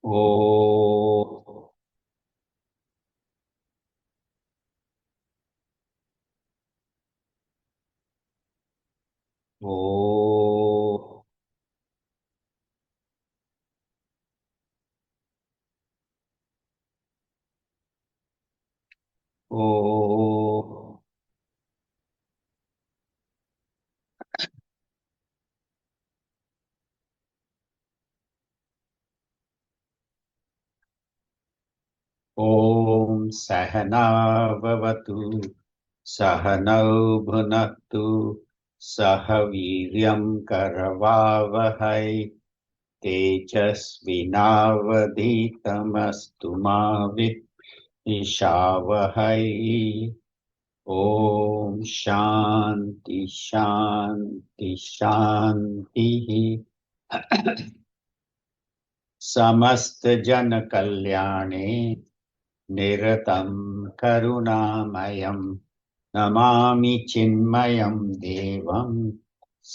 Oh, oh, oh, Om Sahana Vavatu Sahanau Bhunaktu Sahaviryam Karavavahai Tejasvinavadhitamastu ma Ishavahai. Om Shanti Shanti Shanti. समस्त जन कल्याणे निरतं करुणामयं नमामि चिन्मयं देवं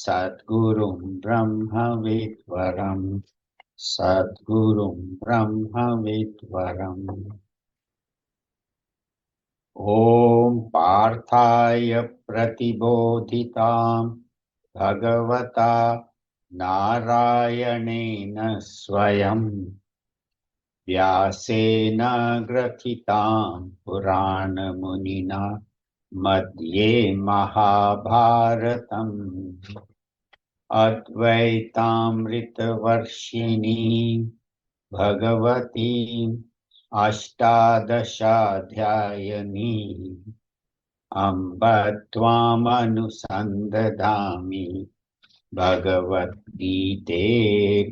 सद्गुरुं ब्रह्मविद्वरं सद्गुरुं ब्रह्मविद्वरम्। ॐ पार्थाय प्रतिबोधितां भगवता नारायणेन स्वयं व्यासेन ग्रथितां पुराणमुनिना मध्ये महाभारतम् अद्वैतामृतवर्षिणीं भगवतीम् अष्टादशाध्यायिनीम् अम्ब त्वामनुसन्दधामि भगवद्गीते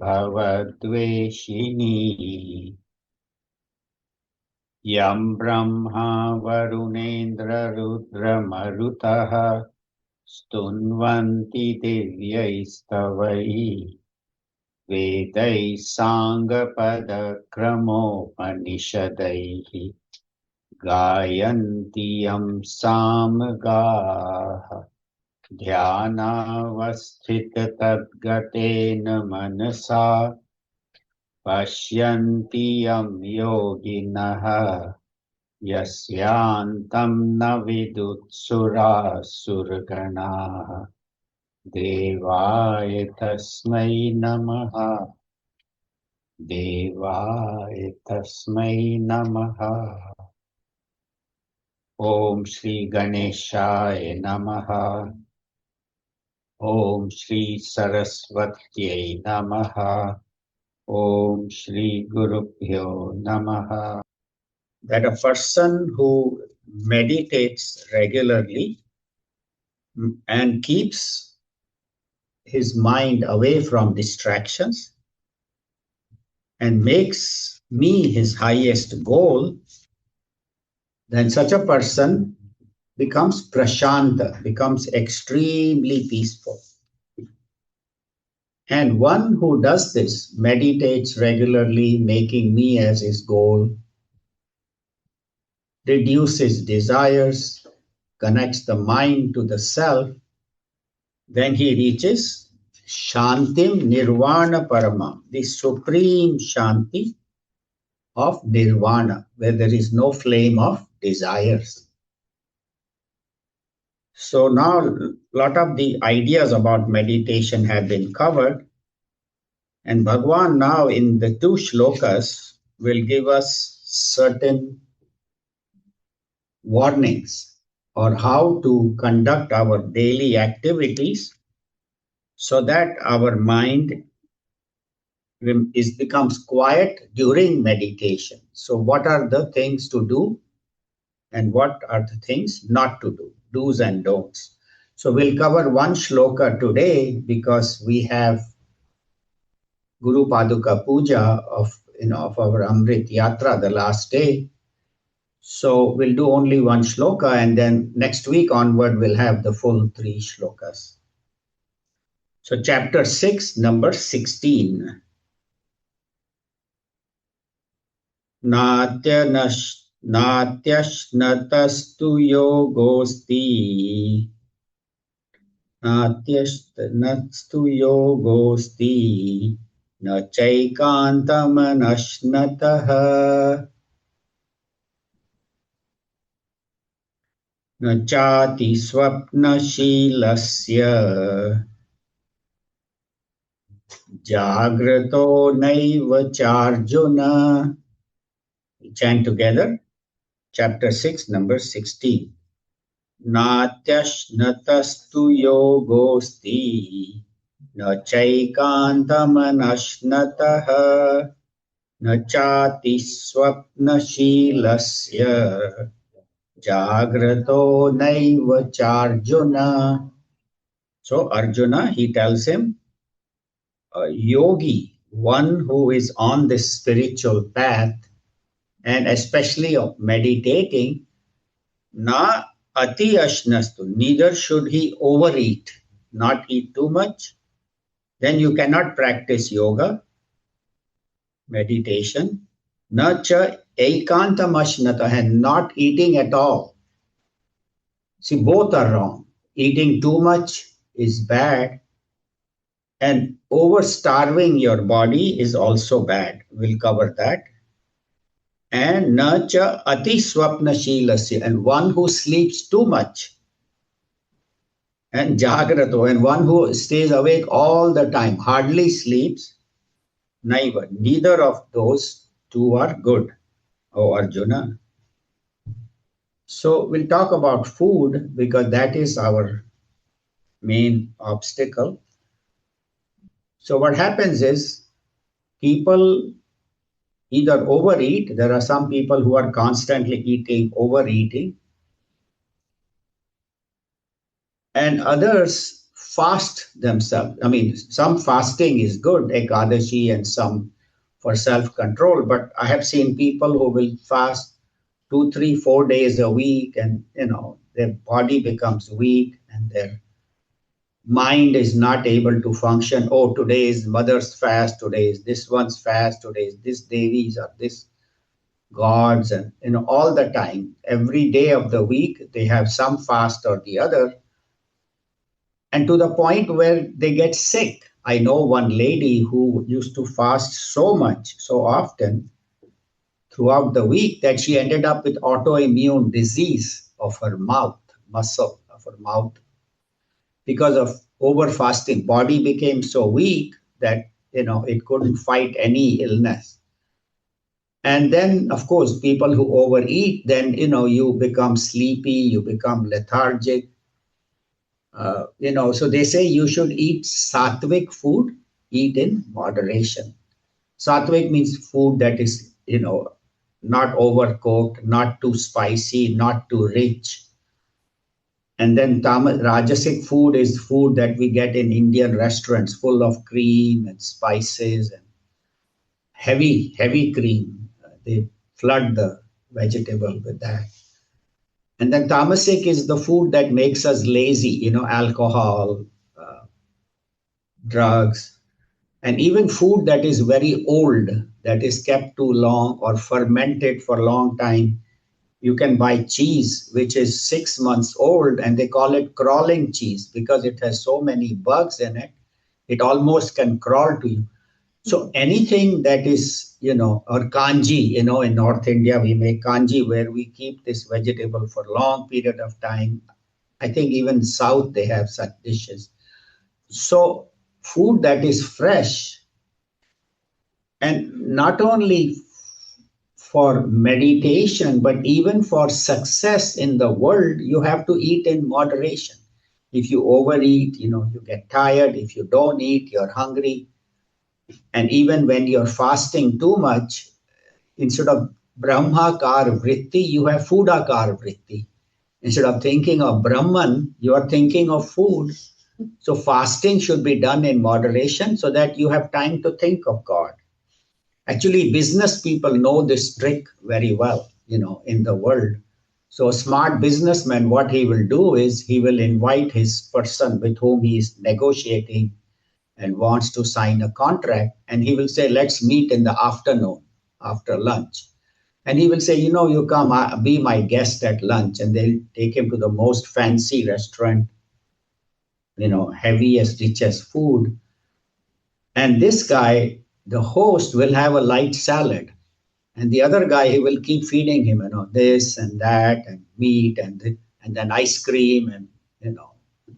भवद्वेषिणी यं ब्रह्मा वरुणेन्द्ररुद्रमरुतः स्तुन्वन्ति दिव्यैस्तवैः वेदैः साङ्गपदक्रमोपनिषदैः गायन्ति यं सामगाः ध्यानावस्थिततद्गतेन मनसा पश्यन्ति यं योगिनः यस्यान्तं न विदुत्सुरासुरगणाः देवाय तस्मै नमः देवाय तस्मै नमः। ॐ श्री गणेशाय नमः। ॐ श्री सरस्वत्यै नमः। ॐ श्री गुरुभ्यो नमः। That a person who meditates regularly and keeps his mind away from distractions and makes me his highest goal, then such a person becomes prashanta, becomes extremely peaceful. And one who does this, meditates regularly, making me as his goal, reduces desires, connects the mind to the self, then he reaches Shantim Nirvana Paramam, the supreme Shanti of Nirvana, where there is no flame of desires. So now a lot of the ideas about meditation have been covered, and Bhagwan now in the two shlokas will give us certain warnings or how to conduct our daily activities so that our mind becomes quiet during meditation. So what are the things to do and what are the things not to do, do's and don'ts. So we'll cover one shloka today because we have Guru Paduka Puja of our Amrit Yatra, the last day. So we'll do only one shloka, and then next week onward we'll have the full three shlokas. So chapter 6, number 16. Natyashnatastu yogosti. Natyashnatastu yogosti. न चैकान्तमनश्नतः न चाति स्वप्नशीलस्य जाग्रतो नैव चार्जुन. Chant together. Chapter 6, number 16. Natyashnatastu yogosti न चैकान्तमनश्नतः न चाति स्वप्नशीलस्य जाग्रतो नैव चार्जुन. So Arjuna, he tells him, a yogi, one who is on this spiritual path and especially of meditating, na ati ashnastu, neither should he overeat, not eat too much. Then you cannot practice yoga, meditation. Na cha ekantam ashnata, and not eating at all. See, both are wrong. Eating too much is bad, and over-starving your body is also bad. We'll cover that. And na cha ati swapnashilasya, and one who sleeps too much. And jagrato, and one who stays awake all the time, hardly sleeps. Naiva, neither of those two are good, O Arjuna. So we'll talk about food because that is our main obstacle. So what happens is people either overeat. There are some people who are constantly eating, overeating, and others fast themselves. I mean, some fasting is good, Ekadashi, and some for self-control, but I have seen people who will fast 2, 3, 4 days a week, and their body becomes weak and their mind is not able to function. Oh, today is mother's fast, today is this one's fast, today is this Devi's or this gods, and all the time, every day of the week, they have some fast or the other, and to the point where they get sick. I know one lady who used to fast so much, so often throughout the week that she ended up with autoimmune disease of her mouth, muscle of her mouth, because of over fasting. Body became so weak that it couldn't fight any illness. And then, of course, people who overeat, then you become sleepy, you become lethargic. So they say you should eat sattvic food, eat in moderation. Sattvic means food that is not overcooked, not too spicy, not too rich. And then Rajasic food is food that we get in Indian restaurants, full of cream and spices and heavy cream. They flood the vegetable with that. And then Tamasic is the food that makes us lazy, alcohol, drugs, and even food that is very old, that is kept too long or fermented for a long time. You can buy cheese, which is 6 months old, and they call it crawling cheese because it has so many bugs in it. It almost can crawl to you. So anything that is, or kanji, in North India, we make kanji where we keep this vegetable for a long period of time. I think even South, they have such dishes. So food that is fresh, and not only for meditation, but even for success in the world, you have to eat in moderation. If you overeat, you get tired. If you don't eat, you're hungry. And even when you're fasting too much, instead of Brahmakar Vritti, you have Foodakar Vritti. Instead of thinking of Brahman, you are thinking of food. So fasting should be done in moderation so that you have time to think of God. Actually, business people know this trick very well, in the world. So a smart businessman, what he will do is he will invite his person with whom he is negotiating and wants to sign a contract. And he will say, let's meet in the afternoon after lunch. And he will say, you come, be my guest at lunch. And they'll take him to the most fancy restaurant, heaviest, richest food. And this guy the host will have a light salad, and the other guy, he will keep feeding him, this and that, and meat, and then ice cream, and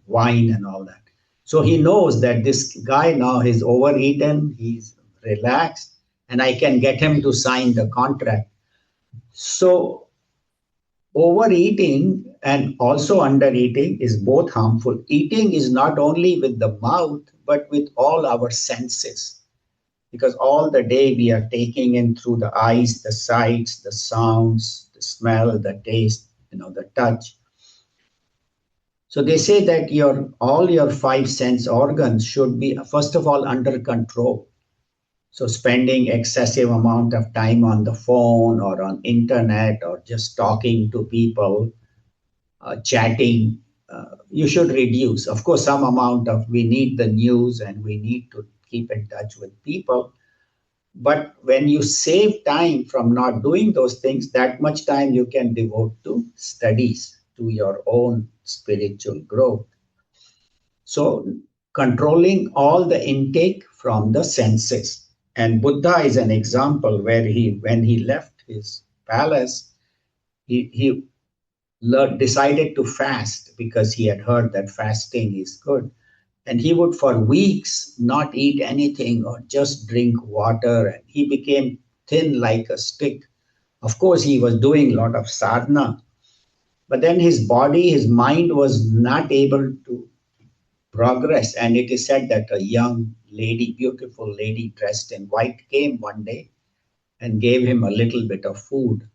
wine and all that. So he knows that this guy now is overeaten, he's relaxed, and I can get him to sign the contract. So overeating and also undereating is both harmful. Eating is not only with the mouth, but with all our senses. Because all the day we are taking in through the eyes, the sights, the sounds, the smell, the taste, the touch. So they say that all your five sense organs should be, first of all, under control. So spending excessive amount of time on the phone or on internet or just talking to people, chatting, you should reduce. Of course, some amount we need the news and we need to keep in touch with people. But when you save time from not doing those things, that much time you can devote to studies, to your own spiritual growth. So controlling all the intake from the senses. And Buddha is an example where when he left his palace, he decided to fast because he had heard that fasting is good. And he would for weeks not eat anything or just drink water. And he became thin like a stick. Of course, he was doing a lot of sadhana, but then his body, his mind was not able to progress. And it is said that a young lady, beautiful lady dressed in white, came one day and gave him a little bit of food.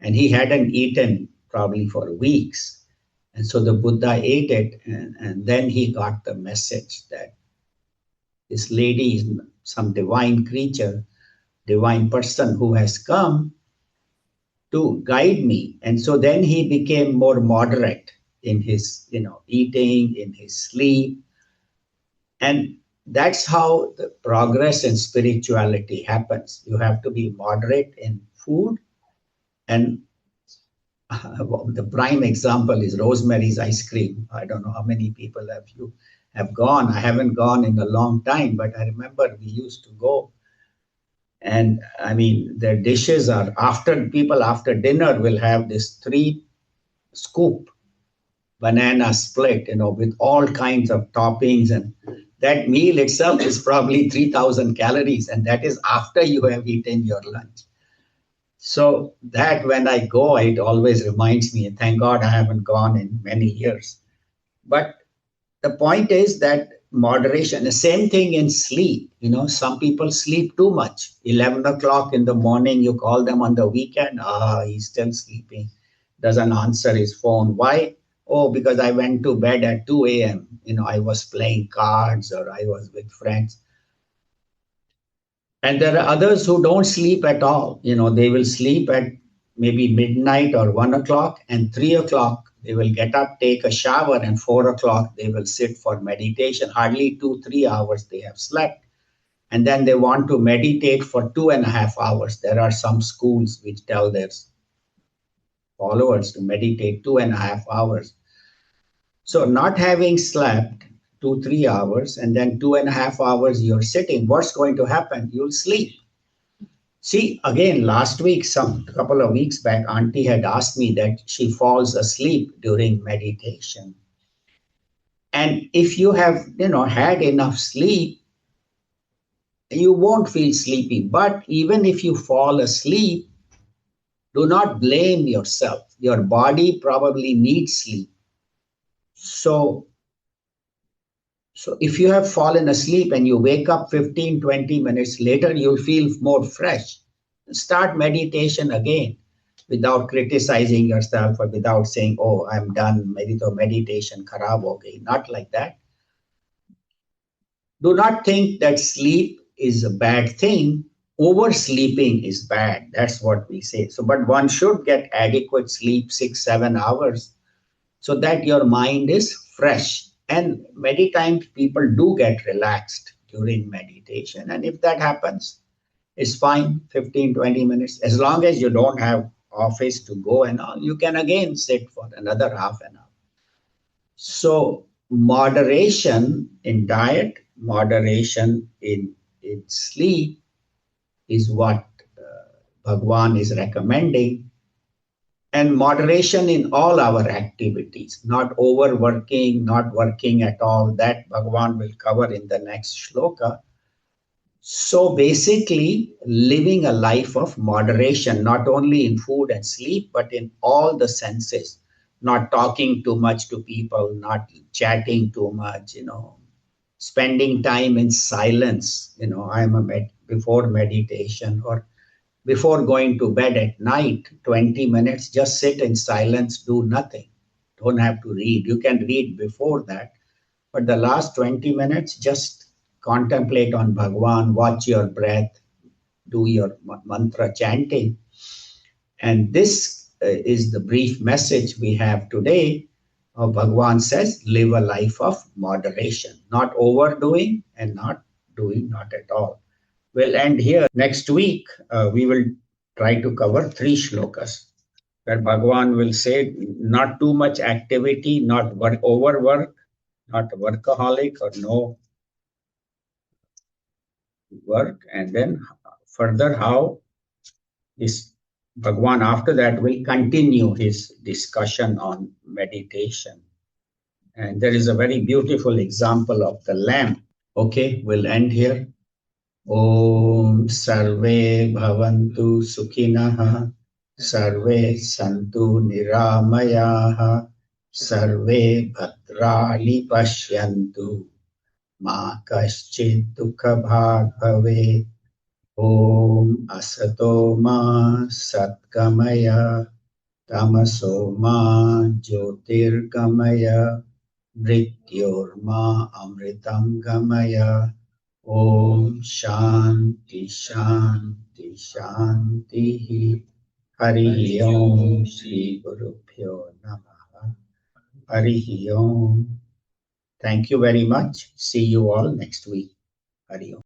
And he hadn't eaten probably for weeks. And so the Buddha ate it, and then he got the message that this lady is some divine creature, divine person who has come to guide me. And so then he became more moderate in his, eating, in his sleep. And that's how the progress in spirituality happens. You have to be moderate in food. And the prime example is Rosemary's ice cream. I don't know how many people have gone. I haven't gone in a long time, but I remember we used to go. And I mean, their dishes are after dinner will have this 3-scoop banana split, with all kinds of toppings. And that meal itself is probably 3,000 calories. And that is after you have eaten your lunch. So that when I go, it always reminds me, and thank God I haven't gone in many years. But the point is that moderation, the same thing in sleep. Some people sleep too much. 11 o'clock in the morning, you call them on the weekend. He's still sleeping, doesn't answer his phone. Why? Oh, because I went to bed at 2 a.m. I was playing cards or I was with friends. And there are others who don't sleep at all. They will sleep at maybe midnight or 1 o'clock, and 3 o'clock, they will get up, take a shower, and 4 o'clock, they will sit for meditation. Hardly 2-3 hours they have slept. And then they want to meditate for 2.5 hours. There are some schools which tell their followers to meditate 2.5 hours. So not having slept 2-3 hours and then 2.5 hours you're sitting, what's going to happen? You'll sleep. See, again, last week, a couple of weeks back, Auntie had asked me that she falls asleep during meditation. And if you have, had enough sleep, you won't feel sleepy. But even if you fall asleep, do not blame yourself. Your body probably needs sleep. So if you have fallen asleep and you wake up 15-20 minutes later, you'll feel more fresh. Start meditation again without criticizing yourself or without saying, oh, I'm done, meditation kharab ho gayi. Not like that. Do not think that sleep is a bad thing. Oversleeping is bad. That's what we say. But one should get adequate sleep, 6-7 hours, so that your mind is fresh. And many times people do get relaxed during meditation. And if that happens, it's fine, 15-20 minutes. As long as you don't have office to go and all, you can again sit for another half an hour. So moderation in diet, moderation in in sleep is what Bhagwan is recommending. And moderation in all our activities, not overworking, not working at all. That Bhagwan will cover in the next shloka. So basically, living a life of moderation, not only in food and sleep, but in all the senses, not talking too much to people, not chatting too much, spending time in silence. Before meditation or before going to bed at night, 20 minutes, just sit in silence, do nothing. Don't have to read. You can read before that, but the last 20 minutes, just contemplate on Bhagwan, watch your breath, do your mantra chanting. And this is the brief message we have today. Bhagwan says, live a life of moderation, not overdoing and not doing not at all. We'll end here. Next week, we will try to cover 3 shlokas where Bhagwan will say, not too much activity, not overwork, not workaholic or no work. And then further how this Bhagwan after that will continue his discussion on meditation. And there is a very beautiful example of the lamp. Okay, we'll end here. Om Sarve Bhavantu Sukhinah Sarve Santu Niramayaha Sarve Bhadrani Pashyantu Ma Kaschid Dukha Bhag Bhave Om Asato Ma Satkamaya Tamaso Ma Jyotirgamaya Mrityorma Amritam Gamaya Om Shanti Shanti Shanti Hari Om Shri Guru Pyo Namaha Hari Om. Thank you very much. See you all next week. Hari Om.